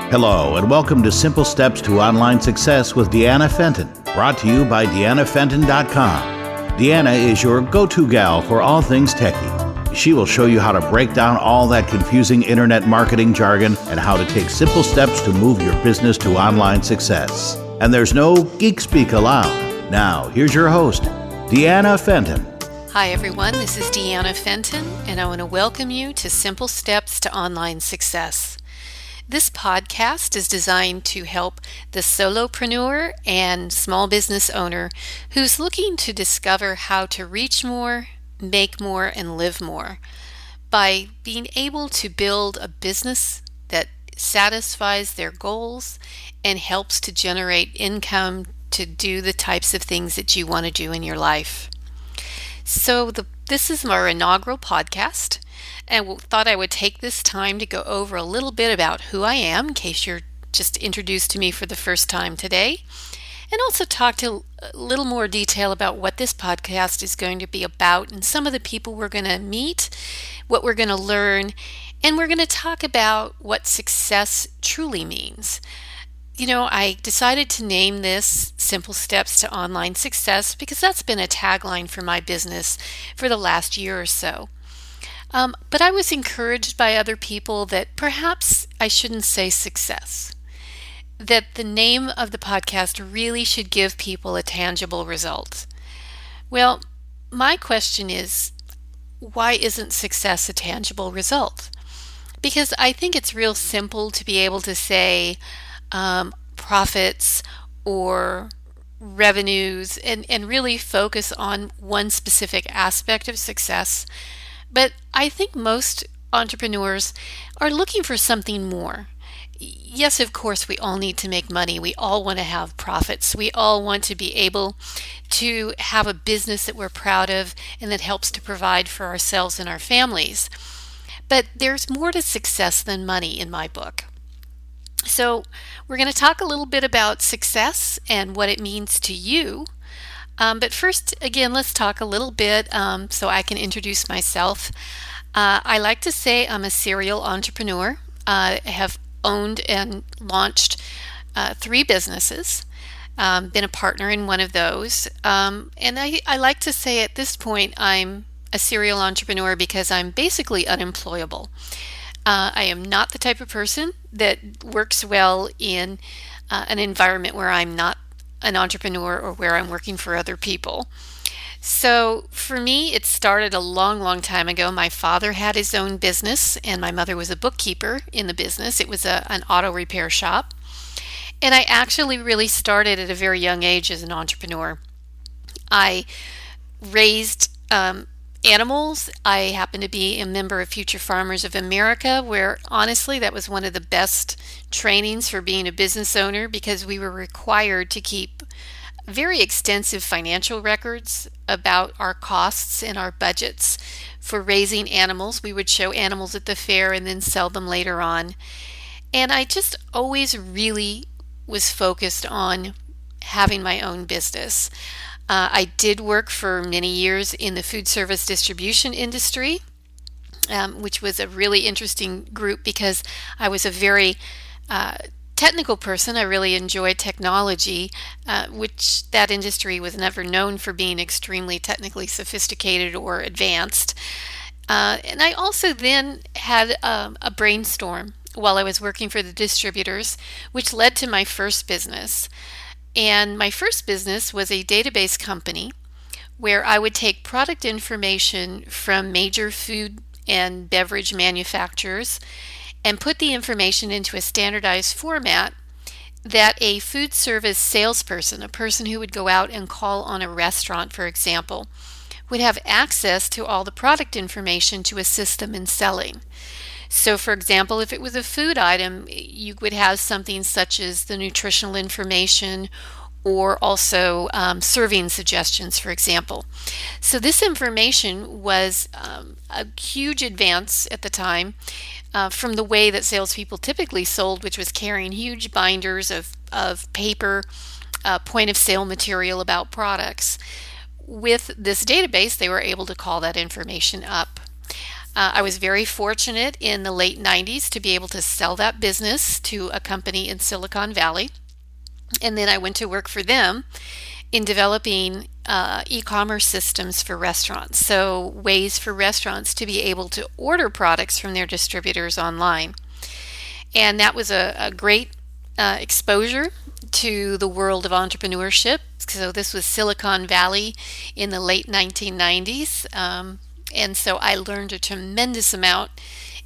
Hello, and welcome to Simple Steps to Online Success with Deanna Fenton, brought to you by DeannaFenton.com. Deanna is your go-to gal for all things techie. She will show you how to break down all that confusing internet marketing jargon and how to take simple steps to move your business to online success. And there's no geek speak allowed. Now, here's your host, Deanna Fenton. Hi everyone, this is Deanna Fenton, and I want to welcome you to Simple Steps to Online Success. This podcast is designed to help the solopreneur and small business owner who's looking to discover how to reach more, make more, and live more by being able to build a business that satisfies their goals and helps to generate income to do the types of things that you want to do in your life. So this is our inaugural podcast, and thought I would take this time to go over a little bit about who I am in case you're just introduced to me for the first time today, and also talk to a little more detail about what this podcast is going to be about and some of the people we're going to meet, what we're going to learn, and we're going to talk about what success truly means. I decided to name this Simple Steps to Online Success because that's been a tagline for my business for the last year or so. But I was encouraged by other people that perhaps I shouldn't say success, that the name of the podcast really should give people a tangible result. Well, my question is, why isn't success a tangible result? Because I think it's real simple to be able to say, profits or revenues and really focus on one specific aspect of success. But I think most entrepreneurs are looking for something more. Yes, of course, we all need to make money. We all want to have profits. We all want to be able to have a business that we're proud of and that helps to provide for ourselves and our families. But there's more to success than money in my book. So we're going to talk a little bit about success and what it means to you. But first, again, let's talk a little bit so I can introduce myself. I like to say I'm a serial entrepreneur. I have owned and launched 3 businesses, been a partner in one of those. And I like to say at this point I'm a serial entrepreneur because I'm basically unemployable. I am not the type of person that works well in an environment where I'm not an entrepreneur or where I'm working for other people. So for me, it started a long, long time ago. My father had his own business and my mother was a bookkeeper in the business. It was an auto repair shop. And I actually really started at a very young age as an entrepreneur. I raised animals. I happen to be a member of Future Farmers of America, where honestly that was one of the best trainings for being a business owner because we were required to keep very extensive financial records about our costs and our budgets for raising animals. We would show animals at the fair and then sell them later on. And I just always really was focused on having my own business. I did work for many years in the food service distribution industry, which was a really interesting group because I was a very technical person. I really enjoyed technology, which that industry was never known for being extremely technically sophisticated or advanced. And I also then had a brainstorm while I was working for the distributors, which led to my first business. And my first business was a database company where I would take product information from major food and beverage manufacturers and put the information into a standardized format that a food service salesperson, a person who would go out and call on a restaurant, for example, would have access to all the product information to assist them in selling. So, for example, if it was a food item, you would have something such as the nutritional information or also serving suggestions, for example. So this information was a huge advance at the time from the way that salespeople typically sold, which was carrying huge binders of paper, point of sale material about products. With this database, they were able to call that information up. I was very fortunate in the late 90s to be able to sell that business to a company in Silicon Valley. And then I went to work for them in developing e-commerce systems for restaurants. So ways for restaurants to be able to order products from their distributors online. And that was a great exposure to the world of entrepreneurship. So this was Silicon Valley in the late 1990s. And so I learned a tremendous amount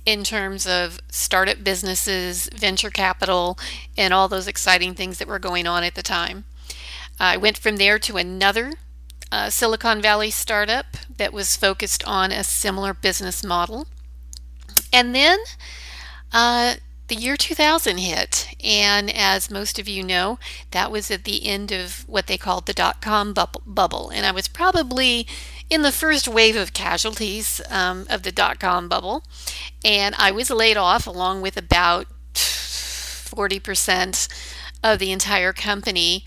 in terms of startup businesses, venture capital, and all those exciting things that were going on at the time. I went from there to another Silicon Valley startup that was focused on a similar business model. And then the year 2000 hit, and as most of you know, that was at the end of what they called the dot-com bubble, and I was probably in the first wave of casualties of the dot-com bubble, and I was laid off along with about 40% of the entire company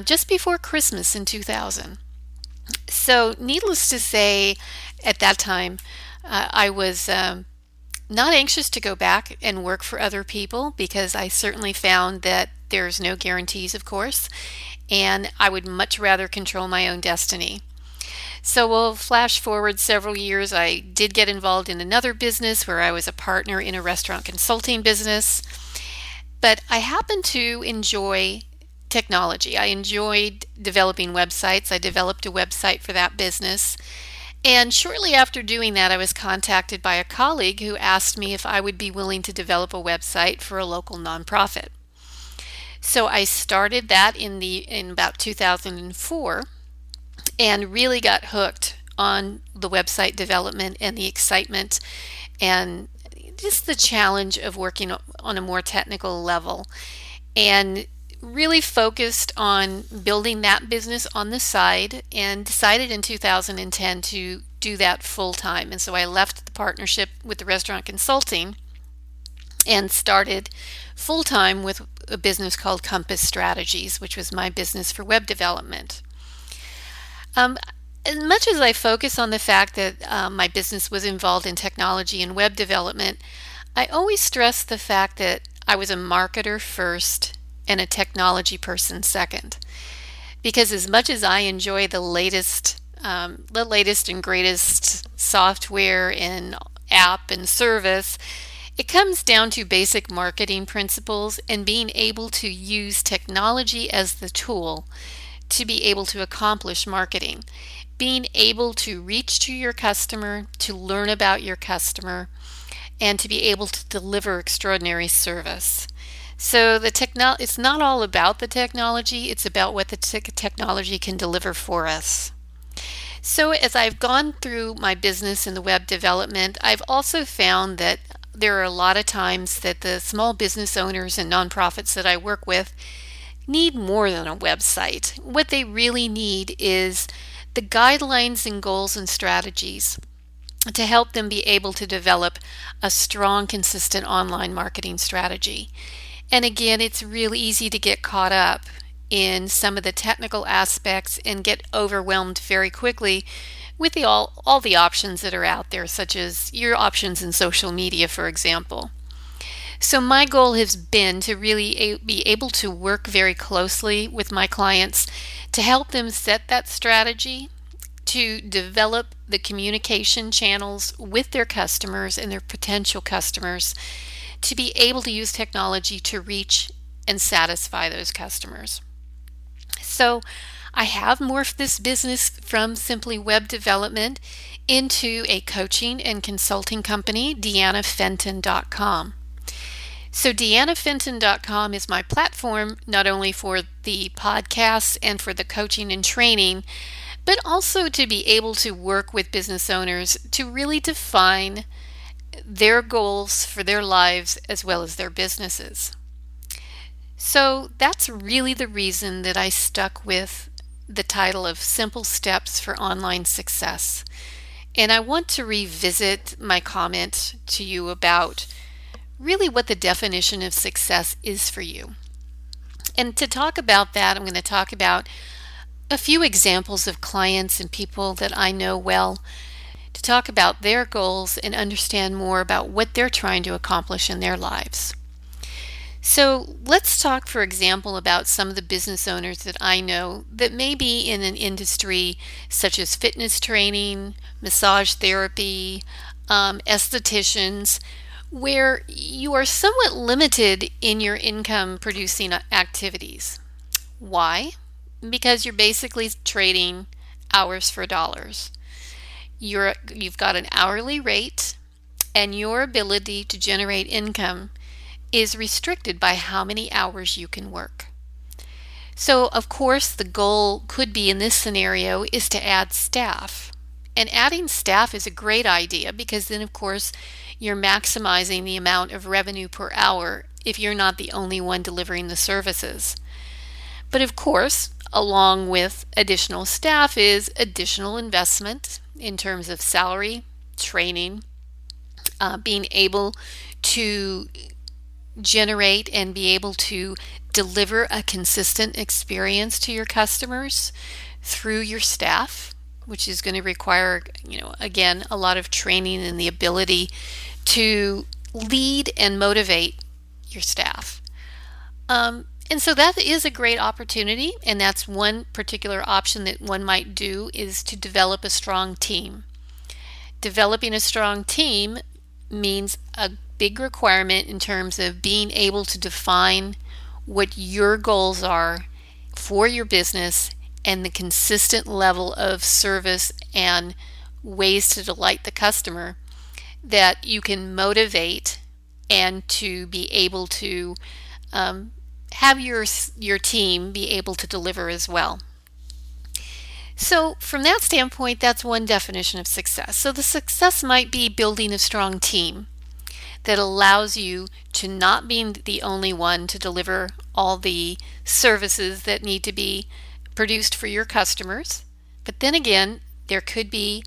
just before Christmas in 2000. So needless to say, at that time, I was not anxious to go back and work for other people, because I certainly found that there's no guarantees, of course, and I would much rather control my own destiny. So we'll flash forward several years. I did get involved in another business where I was a partner in a restaurant consulting business, but I happened to enjoy technology. I enjoyed developing websites. I developed a website for that business. And shortly after doing that, I was contacted by a colleague who asked me if I would be willing to develop a website for a local nonprofit. So I started that in about 2004 and really got hooked on the website development and the excitement and just the challenge of working on a more technical level, and really focused on building that business on the side, and decided in 2010 to do that full time. And so I left the partnership with the restaurant consulting and started full time with a business called Compass Strategies, which was my business for web development. As much as I focus on the fact that my business was involved in technology and web development, I always stress the fact that I was a marketer first and a technology person second. Because as much as I enjoy the latest and greatest software and app and service, it comes down to basic marketing principles and being able to use technology as the tool to be able to accomplish marketing. Being able to reach to your customer, to learn about your customer, and to be able to deliver extraordinary service. So it's not all about the technology, it's about what the technology can deliver for us. So as I've gone through my business in the web development, I've also found that there are a lot of times that the small business owners and nonprofits that I work with need more than a website. What they really need is the guidelines and goals and strategies to help them be able to develop a strong, consistent online marketing strategy. And again, it's really easy to get caught up in some of the technical aspects and get overwhelmed very quickly with all the options that are out there, such as your options in social media, for example. So my goal has been to really be able to work very closely with my clients to help them set that strategy, to develop the communication channels with their customers and their potential customers, to be able to use technology to reach and satisfy those customers. So I have morphed this business from simply web development into a coaching and consulting company, DeannaFenton.com. So DeannaFenton.com is my platform, not only for the podcasts and for the coaching and training, but also to be able to work with business owners to really define their goals for their lives as well as their businesses. So that's really the reason that I stuck with the title of Simple Steps for Online Success. And I want to revisit my comment to you about really what the definition of success is for you. And to talk about that, I'm going to talk about a few examples of clients and people that I know well, to talk about their goals and understand more about what they're trying to accomplish in their lives. So let's talk, for example, about some of the business owners that I know that may be in an industry such as fitness training, massage therapy, estheticians, where you are somewhat limited in your income producing activities. Why? Because you're basically trading hours for dollars. You've got an hourly rate, and your ability to generate income is restricted by how many hours you can work. So, of course, the goal could be in this scenario is to add staff. And adding staff is a great idea because then, of course, you're maximizing the amount of revenue per hour if you're not the only one delivering the services. But of course, along with additional staff is additional investment in terms of salary, training, being able to generate and be able to deliver a consistent experience to your customers through your staff, which is going to require, again, a lot of training and the ability to lead and motivate your staff. And so that is a great opportunity, and that's one particular option that one might do is to develop a strong team. Developing a strong team means a big requirement in terms of being able to define what your goals are for your business and the consistent level of service and ways to delight the customer that you can motivate and to be able to have your team be able to deliver as well. So from that standpoint, that's one definition of success. So the success might be building a strong team that allows you to not be the only one to deliver all the services that need to be produced for your customers. But then again, there could be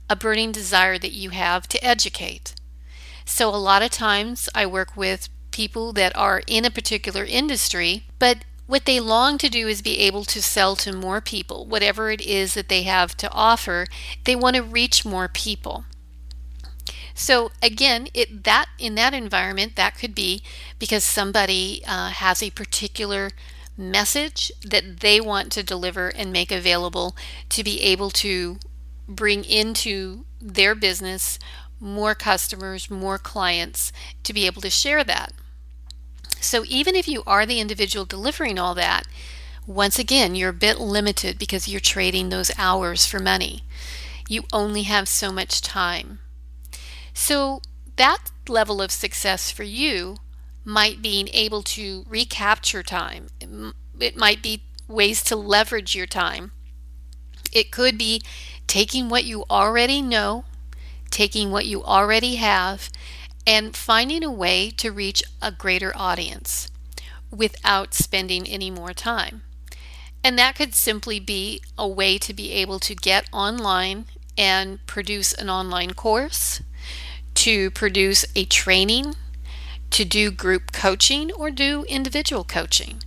a burning desire that you have to educate. So a lot of times I work with people that are in a particular industry, but what they long to do is be able to sell to more people. Whatever it is that they have to offer, they want to reach more people. So again, in that environment, that could be because somebody has a particular message that they want to deliver and make available to be able to bring into their business more customers, more clients, to be able to share that. So even if you are the individual delivering all that, once again, you're a bit limited because you're trading those hours for money. You only have so much time. So that level of success for you might be able to recapture time. It might be ways to leverage your time. It could be taking what you already know, taking what you already have, and finding a way to reach a greater audience without spending any more time. And that could simply be a way to be able to get online and produce an online course, to produce a training, to do group coaching or do individual coaching.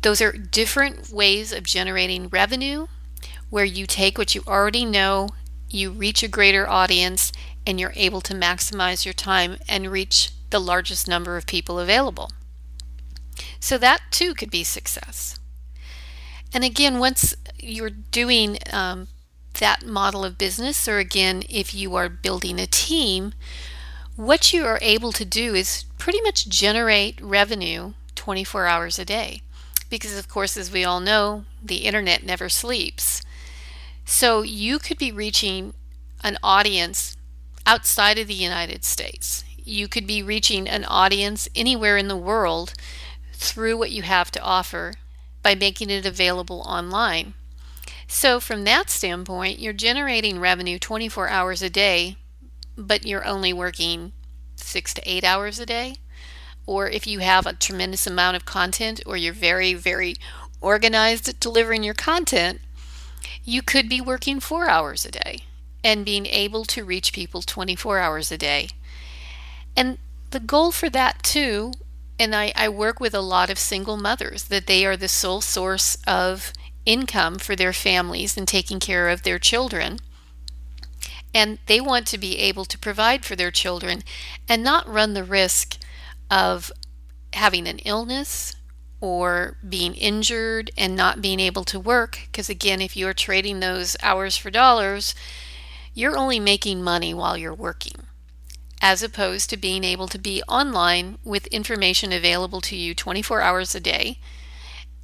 Those are different ways of generating revenue where you take what you already know, you reach a greater audience, and you're able to maximize your time and reach the largest number of people available. So that too could be success. And again, once you're doing that model of business, or again, if you are building a team, what you are able to do is pretty much generate revenue 24 hours a day. Because of course, as we all know, the internet never sleeps. So you could be reaching an audience outside of the United States. You could be reaching an audience anywhere in the world through what you have to offer by making it available online. So from that standpoint, you're generating revenue 24 hours a day, but you're only working 6 to 8 hours a day. Or if you have a tremendous amount of content, or you're very, very organized at delivering your content, you could be working 4 hours a day and being able to reach people 24 hours a day. And the goal for that too, and I work with a lot of single mothers, that they are the sole source of income for their families and taking care of their children. And they want to be able to provide for their children and not run the risk of having an illness or being injured and not being able to work. Because again, if you're trading those hours for dollars, you're only making money while you're working, as opposed to being able to be online with information available to you 24 hours a day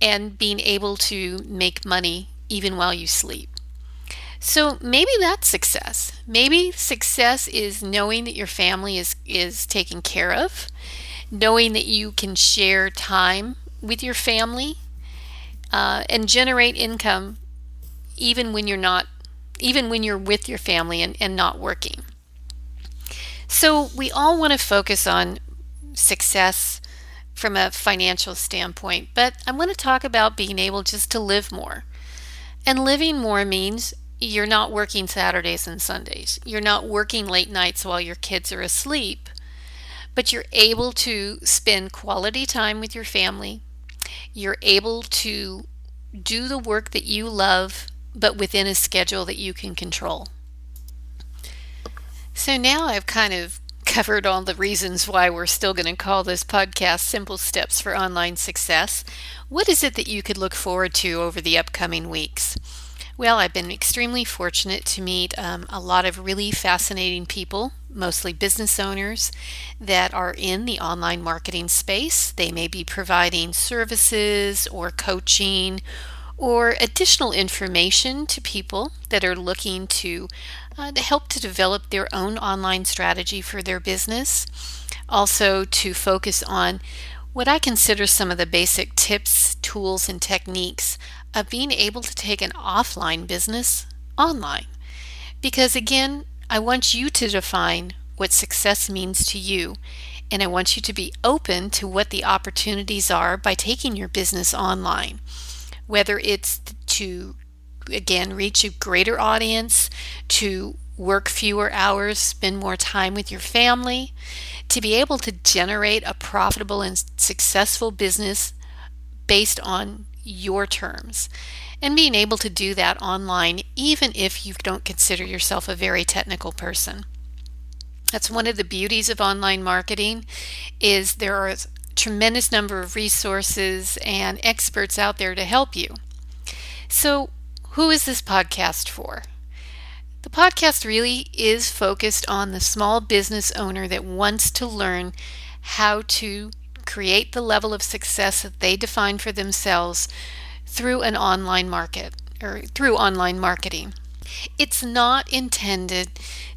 and being able to make money even while you sleep. So maybe that's success. Maybe success is knowing that your family is taken care of, knowing that you can share time with your family, and generate income even when you're with your family and not working. So we all want to focus on success from a financial standpoint, but I want to talk about being able just to live more. And living more means you're not working Saturdays and Sundays. You're not working late nights while your kids are asleep, but you're able to spend quality time with your family. You're able to do the work that you love, but within a schedule that you can control. So now I've kind of covered all the reasons why we're still going to call this podcast Simple Steps for Online Success. What is it that you could look forward to over the upcoming weeks? Well, I've been extremely fortunate to meet a lot of really fascinating people, mostly business owners that are in the online marketing space. They may be providing services or coaching or additional information to people that are looking to help to develop their own online strategy for their business. Also to focus on what I consider some of the basic tips, tools, and techniques of being able to take an offline business online. Because again, I want you to define what success means to you, and I want you to be open to what the opportunities are by taking your business online. Whether it's to, again, reach a greater audience, to work fewer hours, spend more time with your family, to be able to generate a profitable and successful business based on your terms, and being able to do that online even if you don't consider yourself a very technical person. That's one of the beauties of online marketing, is there are a tremendous number of resources and experts out there to help you. So who is this podcast for? The podcast really is focused on the small business owner that wants to learn how to create the level of success that they define for themselves through an online market or through online marketing. It's not intended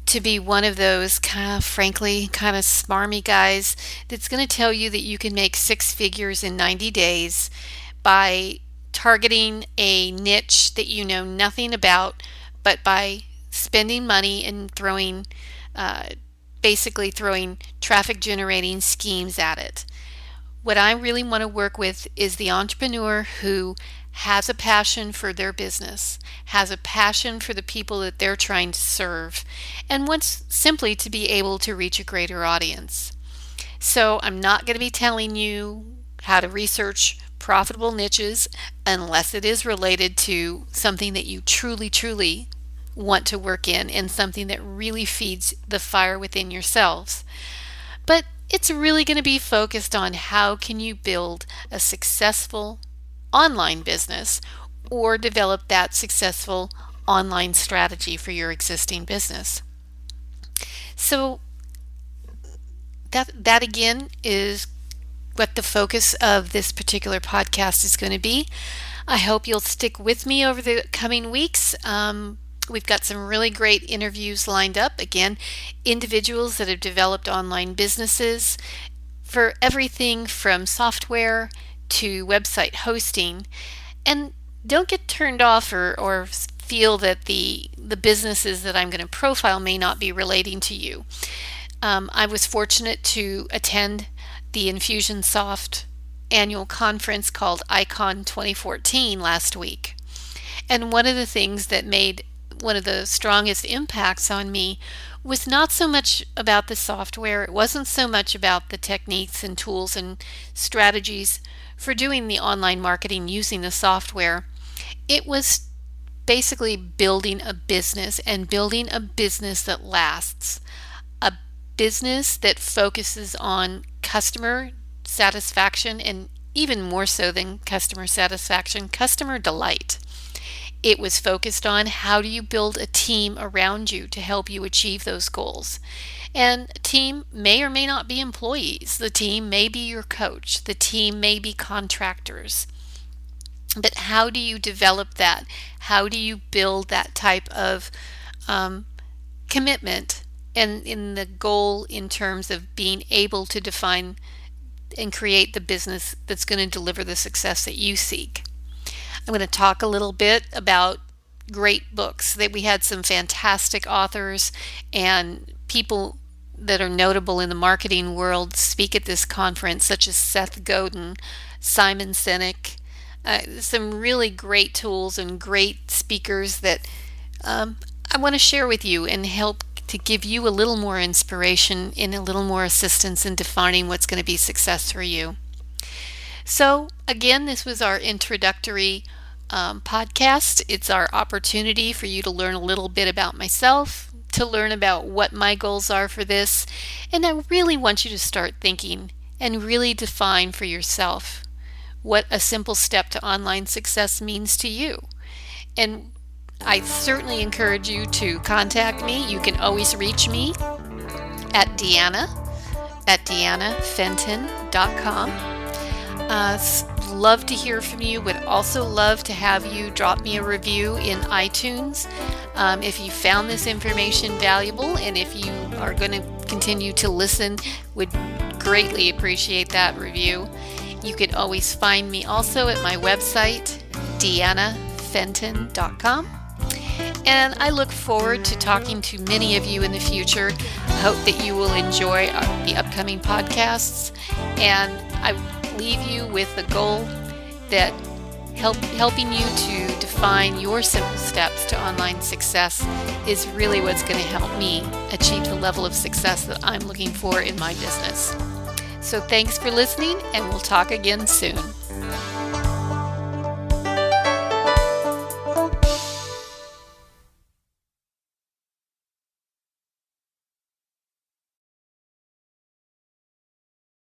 to be one of those kind of smarmy guys that's going to tell you that you can make six figures in 90 days by targeting a niche that you know nothing about, but by spending money and throwing traffic generating schemes at it. What I really want to work with is the entrepreneur who has a passion for their business, has a passion for the people that they're trying to serve, and wants simply to be able to reach a greater audience. So I'm not going to be telling you how to research profitable niches unless it is related to something that you truly want to work in and something that really feeds the fire within yourselves. But it's really going to be focused on how can you build a successful online business or develop that successful online strategy for your existing business. So that again is what the focus of this particular podcast is going to be. I hope you'll stick with me over the coming weeks. We've got some really great interviews lined up. Again, individuals that have developed online businesses for everything from software to website hosting. And don't get turned off or feel that the businesses that I'm going to profile may not be relating to you. I was fortunate to attend the Infusionsoft annual conference called Icon 2014 last week. And one of the things that made one of the strongest impacts on me was not so much about the software. It wasn't so much about the techniques and tools and strategies for doing the online marketing using the software. It was basically building a business, and building a business that lasts. A business that focuses on customer satisfaction, and even more so than customer satisfaction, customer delight. It was focused on how do you build a team around you to help you achieve those goals. And a team may or may not be employees. The team may be your coach. The team may be contractors. But how do you develop that? How do you build that type of commitment and in the goal in terms of being able to define and create the business that's going to deliver the success that you seek? I'm going to talk a little bit about great books. That we had some fantastic authors and people that are notable in the marketing world speak at this conference, such as Seth Godin, Simon Sinek, some really great tools and great speakers that I want to share with you and help to give you a little more inspiration and a little more assistance in defining what's going to be success for you. So again, this was our introductory podcast. It's our opportunity for you to learn a little bit about myself, to learn about what my goals are for this, and I really want you to start thinking and really define for yourself what a simple step to online success means to you. And I certainly encourage you to contact me. You can always reach me at deannafenton.com. Love to hear from you. Would also love to have you drop me a review in iTunes if you found this information valuable, and if you are going to continue to listen, would greatly appreciate that review. You can always find me also at my website, deannafenton.com. And I look forward to talking to many of you in the future. I hope that you will enjoy the upcoming podcasts. And I leave you with the goal that helping you to define your simple steps to online success is really what's going to help me achieve the level of success that I'm looking for in my business. So thanks for listening, and we'll talk again soon.